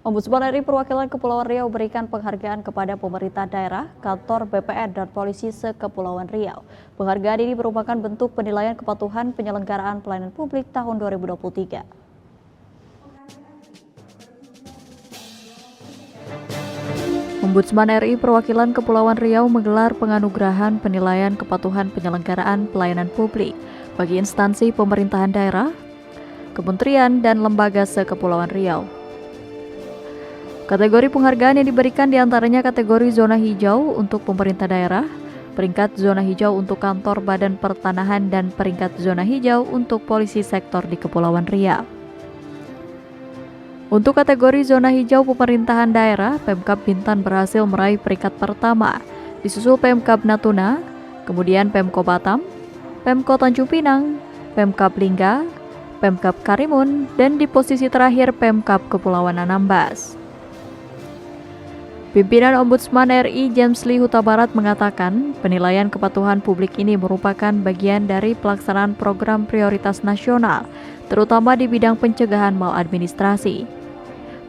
Ombudsman RI Perwakilan Kepulauan Riau berikan penghargaan kepada pemerintah daerah, kantor BPN, dan polisi se-Kepulauan Riau. Penghargaan ini merupakan bentuk penilaian kepatuhan penyelenggaraan pelayanan publik tahun 2023. Ombudsman RI Perwakilan Kepulauan Riau menggelar penganugerahan penilaian kepatuhan penyelenggaraan pelayanan publik bagi instansi pemerintahan daerah, kementerian, dan lembaga se-Kepulauan Riau. Kategori penghargaan yang diberikan diantaranya kategori zona hijau untuk pemerintah daerah, peringkat zona hijau untuk kantor badan pertanahan, dan peringkat zona hijau untuk polisi sektor di Kepulauan Riau. Untuk kategori zona hijau pemerintahan daerah, Pemkab Bintan berhasil meraih peringkat pertama, disusul Pemkab Natuna, kemudian Pemko Batam, Pemko Tanjung Pinang, Pemkab Lingga, Pemkab Karimun, dan di posisi terakhir Pemkab Kepulauan Anambas. Pimpinan Ombudsman RI James Lee Huta Barat mengatakan penilaian kepatuhan publik ini merupakan bagian dari pelaksanaan program prioritas nasional, terutama di bidang pencegahan maladministrasi.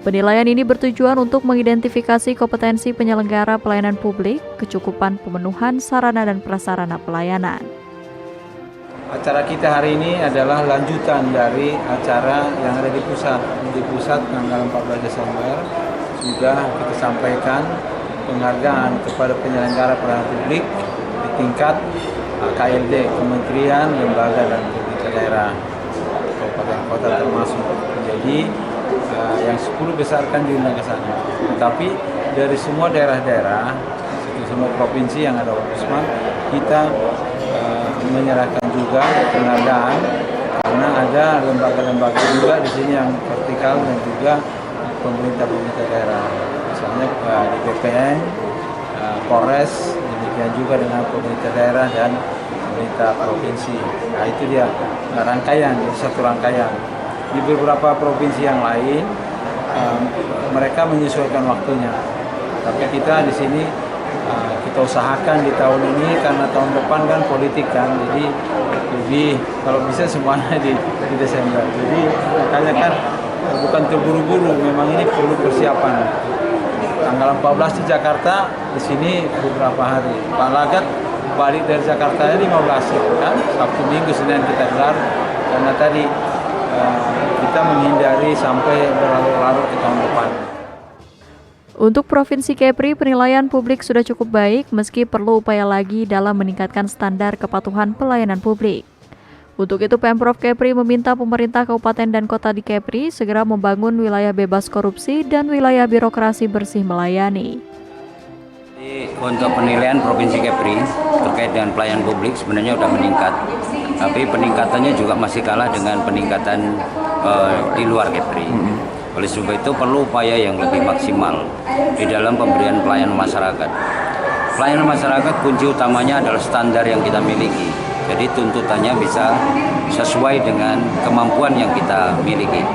Penilaian ini bertujuan untuk mengidentifikasi kompetensi penyelenggara pelayanan publik, kecukupan pemenuhan sarana dan prasarana pelayanan. Acara kita hari ini adalah lanjutan dari acara yang ada di pusat. Di pusat tanggal 14 Desember sudah kita sampaikan penghargaan kepada penyelenggara pelayanan publik di tingkat KLD, kementerian, lembaga, dan pemerintah daerah, kabupaten kota termasuk. Jadi yang 10 besar kan diundang ke sana. Tetapi dari semua daerah-daerah, semua provinsi yang ada ombudsman, kita menyerahkan juga penghargaan karena ada lembaga-lembaga juga di sini yang vertikal dan juga pemerintah daerah, misalnya di BPN, Polres, demikian juga dengan pemerintah daerah dan pemerintah provinsi. Nah itu dia rangkaian, satu rangkaian. Di beberapa provinsi yang lain mereka menyesuaikan waktunya, tapi kita di sini kita usahakan di tahun ini karena tahun depan kan politik kan, jadi lebih kalau bisa semuanya di Desember. Jadi makanya kan bukan terburu-buru, memang ini perlu persiapan. Tanggal 14 di Jakarta, di sini beberapa hari. Pak Lagat balik dari Jakarta 15 kan, Sabtu Minggu Senin kita gelar karena tadi kita menghindari sampai berlarut-larut ke tahun depan. Untuk Provinsi Kepri, penilaian publik sudah cukup baik meski perlu upaya lagi dalam meningkatkan standar kepatuhan pelayanan publik. Untuk itu, Pemprov Kepri meminta pemerintah kabupaten dan kota di Kepri segera membangun wilayah bebas korupsi dan wilayah birokrasi bersih melayani. Untuk penilaian Provinsi Kepri terkait dengan pelayanan publik sebenarnya sudah meningkat, tapi peningkatannya juga masih kalah dengan peningkatan di luar Kepri. Oleh sebab itu perlu upaya yang lebih maksimal di dalam pemberian pelayanan masyarakat. Pelayanan masyarakat kunci utamanya adalah standar yang kita miliki. Jadi tuntutannya bisa sesuai dengan kemampuan yang kita miliki.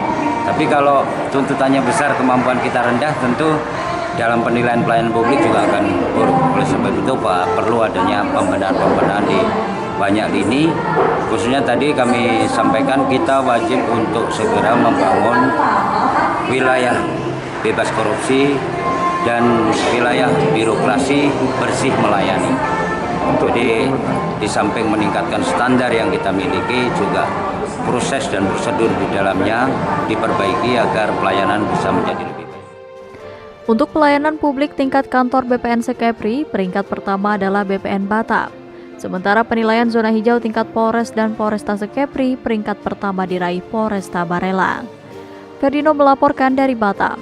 Tapi kalau tuntutannya besar, kemampuan kita rendah, tentu dalam penilaian pelayanan publik juga akan buruk. Oleh sebab itu perlu adanya pembenahan-pembenahan di banyak lini. Khususnya tadi kami sampaikan kita wajib untuk segera membangun wilayah bebas korupsi dan wilayah birokrasi bersih melayani. Jadi di samping meningkatkan standar yang kita miliki, juga proses dan prosedur di dalamnya diperbaiki agar pelayanan bisa menjadi lebih baik. Untuk pelayanan publik tingkat kantor BPN se-Kepri, peringkat pertama adalah BPN Batam. Sementara penilaian zona hijau tingkat Polres dan Polresta se-Kepri, peringkat pertama diraih Polresta Barelang. Ferdino melaporkan dari Batam.